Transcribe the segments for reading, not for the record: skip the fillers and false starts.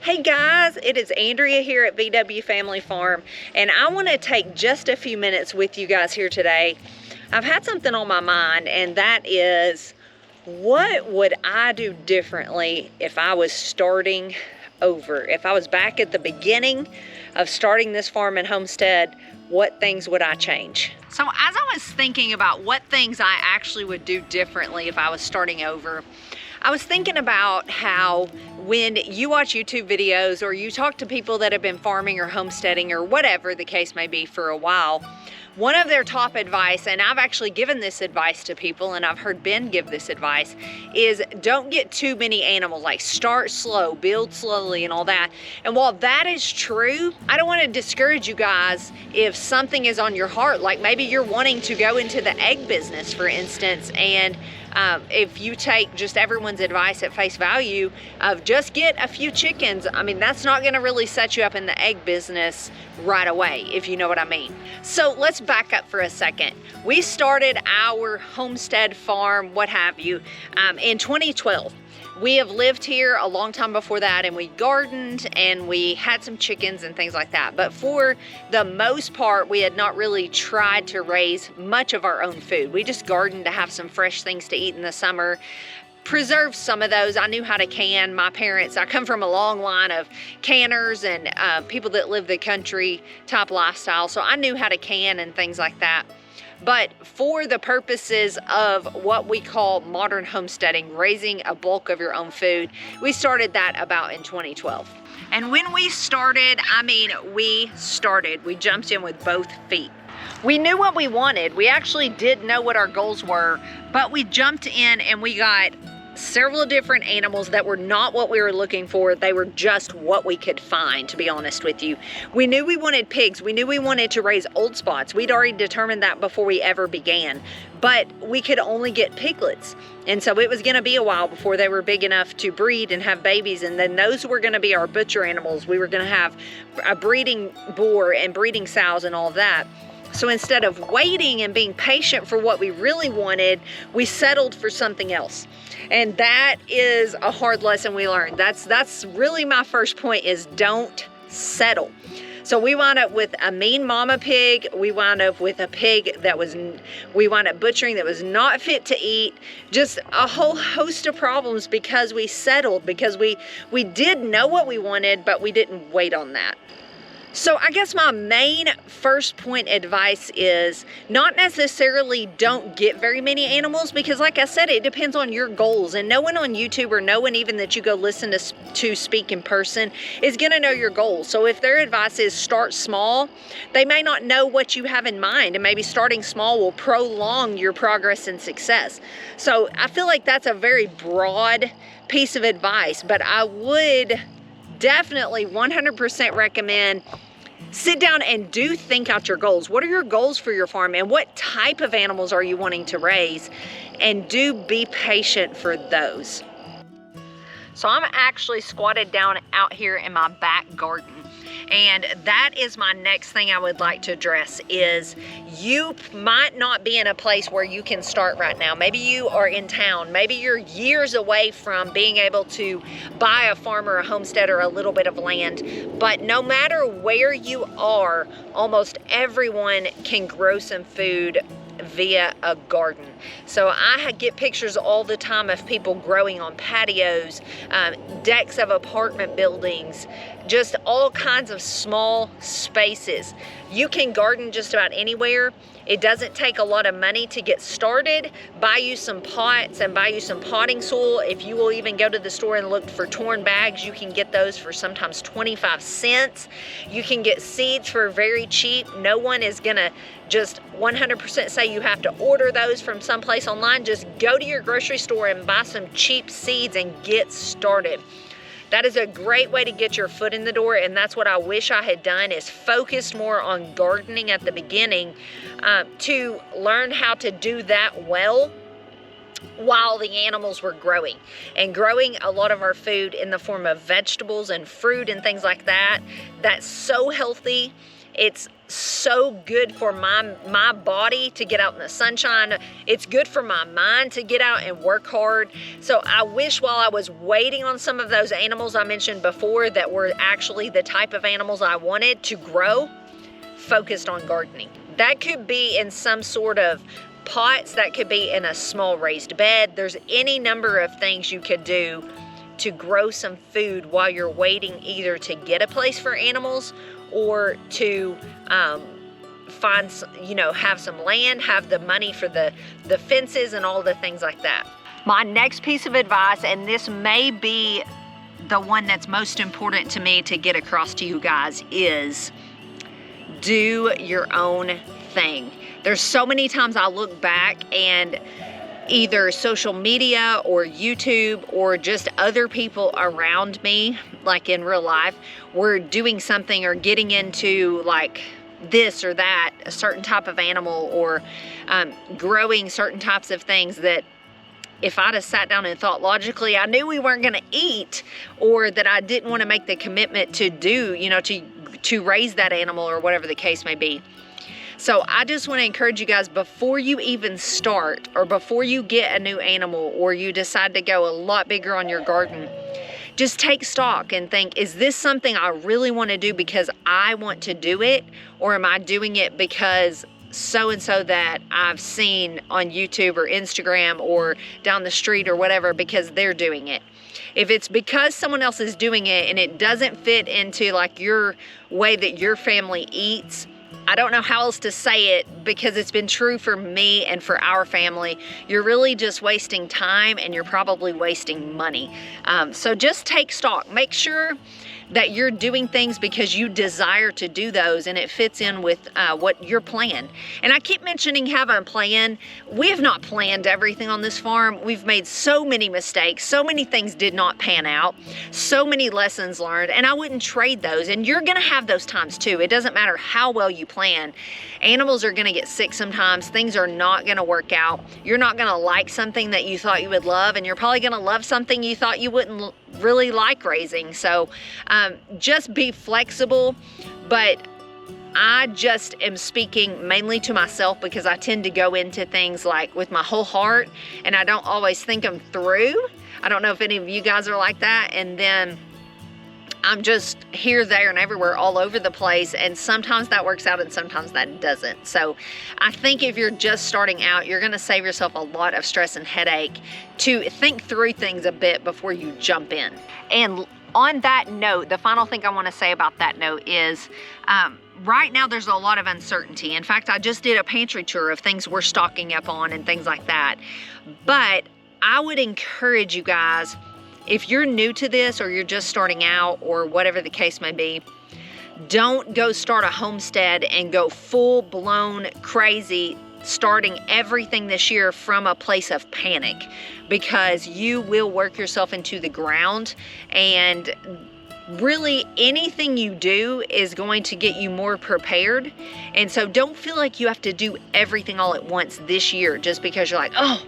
Hey guys, it is Andrea here at VW Family Farm, and I want to take just a few minutes with you guys here today. I've had something on my mind, and that is, what would I do differently if I was starting over? If I was back at the beginning of starting this farm and homestead, what things would I change? So as I was thinking about what things I actually would do differently if I was starting over, I was thinking about how when you watch YouTube videos or you talk to people that have been farming or homesteading or whatever the case may be for a while, one of their top advice, and I've actually given this advice to people and I've heard Ben give this advice, is don't get too many animals. Like, start slow, build slowly and all that. And while that is true, I don't want to discourage you guys if something is on your heart. Like maybe you're wanting to go into the egg business, for instance, and if you take just everyone's advice at face value of just get a few chickens, I mean, that's not going to really set you up in the egg business right away, if you know what I mean. So let's back up for a second. We started our homestead farm, what have you, in 2012. We have lived here a long time before that, and we gardened and we had some chickens and things like that. But for the most part, we had not really tried to raise much of our own food. We just gardened to have some fresh things to eat in the summer. Preserve some of those. I knew how to can. My parents, I come from a long line of canners and people that live the country type lifestyle. So I knew how to can and things like that. But for the purposes of what we call modern homesteading, raising a bulk of your own food, we started that about in 2012. And when we started, we jumped in with both feet. We knew what we wanted. We actually did know what our goals were, but we jumped in and we got several different animals that were not what we were looking for. They were just what we could find, to be honest with you. We knew we wanted pigs. We knew we wanted to raise old spots. We'd already determined that before we ever began, but we could only get piglets. And so it was going to be a while before they were big enough to breed and have babies. And then those were going to be our butcher animals. We were going to have a breeding boar and breeding sows and all of that. So instead of waiting and being patient for what we really wanted, we settled for something else. And that is a hard lesson we learned. That's really my first point, is don't settle. So we wound up with a mean mama pig. We wound up with a pig we wound up butchering that was not fit to eat. Just a whole host of problems because we settled, because we did know what we wanted, but we didn't wait on that. So I guess my main first point advice is not necessarily don't get very many animals, because like I said, it depends on your goals, and no one on YouTube or no one even that you go listen to speak in person is gonna know your goals. So if their advice is start small, they may not know what you have in mind, and maybe starting small will prolong your progress and success. So I feel like that's a very broad piece of advice, but I would definitely 100% recommend sit down and do think out your goals. What are your goals for your farm, and what type of animals are you wanting to raise? And do be patient for those. So I'm actually squatted down out here in my back garden, and that is my next thing I would like to address. Is you might not be in a place where you can start right now. Maybe you are in town. Maybe you're years away from being able to buy a farm or a homestead or a little bit of land. But no matter where you are, almost everyone can grow some food via a garden. So I get pictures all the time of people growing on patios, decks of apartment buildings, just all kinds of small spaces. You can garden just about anywhere. It doesn't take a lot of money to get started. Buy you some pots and buy you some potting soil. If you will even go to the store and look for torn bags, you can get those for sometimes 25 cents. You can get seeds for very cheap. No one is gonna just 100% say you have to order those from someplace online. Just go to your grocery store and buy some cheap seeds and get started. That is a great way to get your foot in the door, and that's what I wish I had done, is focused more on gardening at the beginning to learn how to do that well while the animals were growing, and growing a lot of our food in the form of vegetables and fruit and things like that. That's so healthy. It's so good for my body to get out in the sunshine. It's good for my mind to get out and work hard. So I wish while I was waiting on some of those animals I mentioned before that were actually the type of animals I wanted to grow, focused on gardening. That could be in some sort of pots, that could be in a small raised bed. There's any number of things you could do to grow some food while you're waiting either to get a place for animals or to find, have some land, have the money for the fences and all the things like that. My next piece of advice, and this may be the one that's most important to me to get across to you guys, is do your own thing. There's so many times I look back and either social media or YouTube or just other people around me, like in real life, were doing something or getting into like this or that, a certain type of animal, or growing certain types of things that if I'd have sat down and thought logically, I knew we weren't going to eat, or that I didn't want to make the commitment to do, to raise that animal or whatever the case may be. So I just want to encourage you guys, before you even start or before you get a new animal or you decide to go a lot bigger on your garden, just take stock and think, is this something I really want to do because I want to do it? Or am I doing it because so-and-so that I've seen on YouTube or Instagram or down the street or whatever because they're doing it? If it's because someone else is doing it and it doesn't fit into like your way that your family eats, I don't know how else to say it because it's been true for me and for our family. You're really just wasting time and you're probably wasting money. So just take stock. Make sure that you're doing things because you desire to do those and it fits in with what your plan. And I keep mentioning having a plan. We have not planned everything on this farm. We've made so many mistakes. So many things did not pan out. So many lessons learned, and I wouldn't trade those. And you're gonna have those times too. It doesn't matter how well you plan. Animals are gonna get sick sometimes. Things are not gonna work out. You're not gonna like something that you thought you would love, and you're probably gonna love something you thought you wouldn't really like raising. So just be flexible, but I just am speaking mainly to myself because I tend to go into things like with my whole heart and I don't always think them through. I don't know if any of you guys are like that, and then I'm just here, there, and everywhere all over the place, and sometimes that works out and sometimes that doesn't. So I think if you're just starting out, you're gonna save yourself a lot of stress and headache to think through things a bit before you jump in. And on that note, the final thing I wanna say about that note is, right now there's a lot of uncertainty. In fact, I just did a pantry tour of things we're stocking up on and things like that. But I would encourage you guys, if you're new to this or you're just starting out or whatever the case may be, don't go start a homestead and go full-blown crazy starting everything this year from a place of panic, because you will work yourself into the ground, and really anything you do is going to get you more prepared. And so don't feel like you have to do everything all at once this year just because you're like, oh,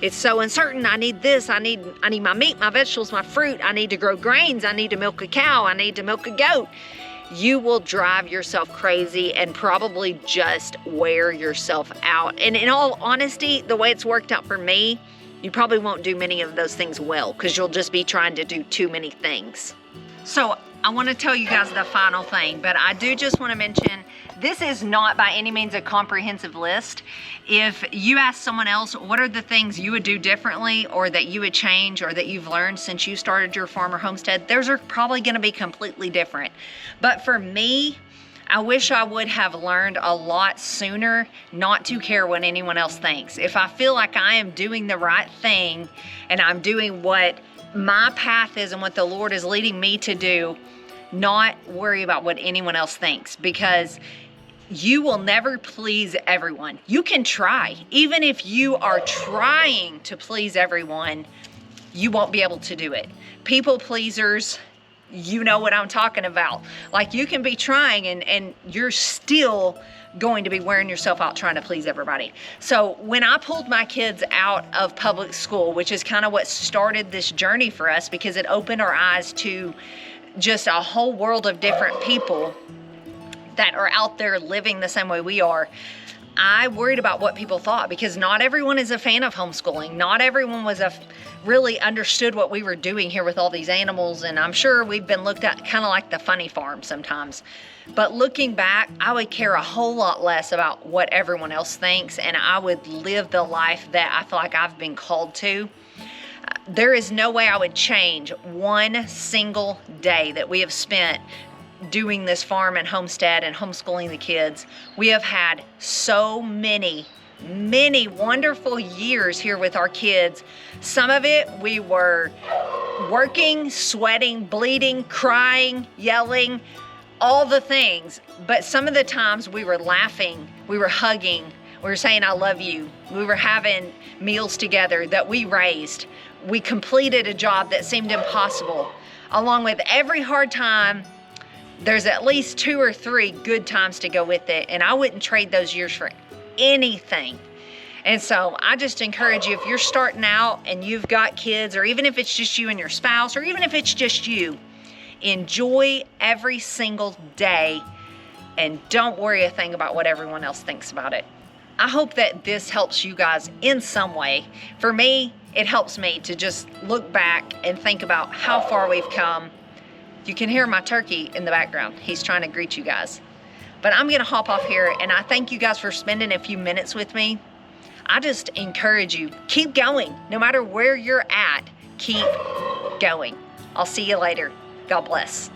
it's so uncertain. I need this. I need my meat, my vegetables, my fruit. I need to grow grains. I need to milk a cow. I need to milk a goat. You will drive yourself crazy and probably just wear yourself out. And in all honesty, the way it's worked out for me, you probably won't do many of those things well because you'll just be trying to do too many things. So I want to tell you guys the final thing, but I do just want to mention this is not by any means a comprehensive list. If you ask someone else, what are the things you would do differently or that you would change or that you've learned since you started your farm or homestead, theirs are probably going to be completely different. But for me, I wish I would have learned a lot sooner not to care what anyone else thinks. If I feel like I am doing the right thing and I'm doing what my path is and what the Lord is leading me to do, not worry about what anyone else thinks, because you will never please everyone. You can try. Even if you are trying to please everyone, you won't be able to do it. People pleasers, you know what I'm talking about. Like, you can be trying and you're still going to be wearing yourself out trying to please everybody. So when I pulled my kids out of public school, which is kind of what started this journey for us, because it opened our eyes to just a whole world of different people, that are out there living the same way we are, I worried about what people thought, because not everyone is a fan of homeschooling. Not everyone was really understood what we were doing here with all these animals, and I'm sure we've been looked at kind of like the funny farm sometimes. But looking back, I would care a whole lot less about what everyone else thinks, and I would live the life that I feel like I've been called to. There is no way I would change one single day that we have spent doing this farm and homestead and homeschooling the kids. We have had so many wonderful years here with our kids. Some of it we were working, sweating, bleeding, crying, yelling, all the things. But some of the times we were laughing, we were hugging, we were saying I love you. We were having meals together that we raised. We completed a job that seemed impossible. Along with every hard time, there's at least 2 or 3 good times to go with it, and I wouldn't trade those years for anything. And so I just encourage you, if you're starting out and you've got kids, or even if it's just you and your spouse, or even if it's just you, enjoy every single day and don't worry a thing about what everyone else thinks about it. I hope that this helps you guys in some way. For me, it helps me to just look back and think about how far we've come. You can hear my turkey in the background. He's trying to greet you guys. But I'm gonna hop off here, and I thank you guys for spending a few minutes with me. I just encourage you, keep going. No matter where you're at, keep going. I'll see you later. God bless.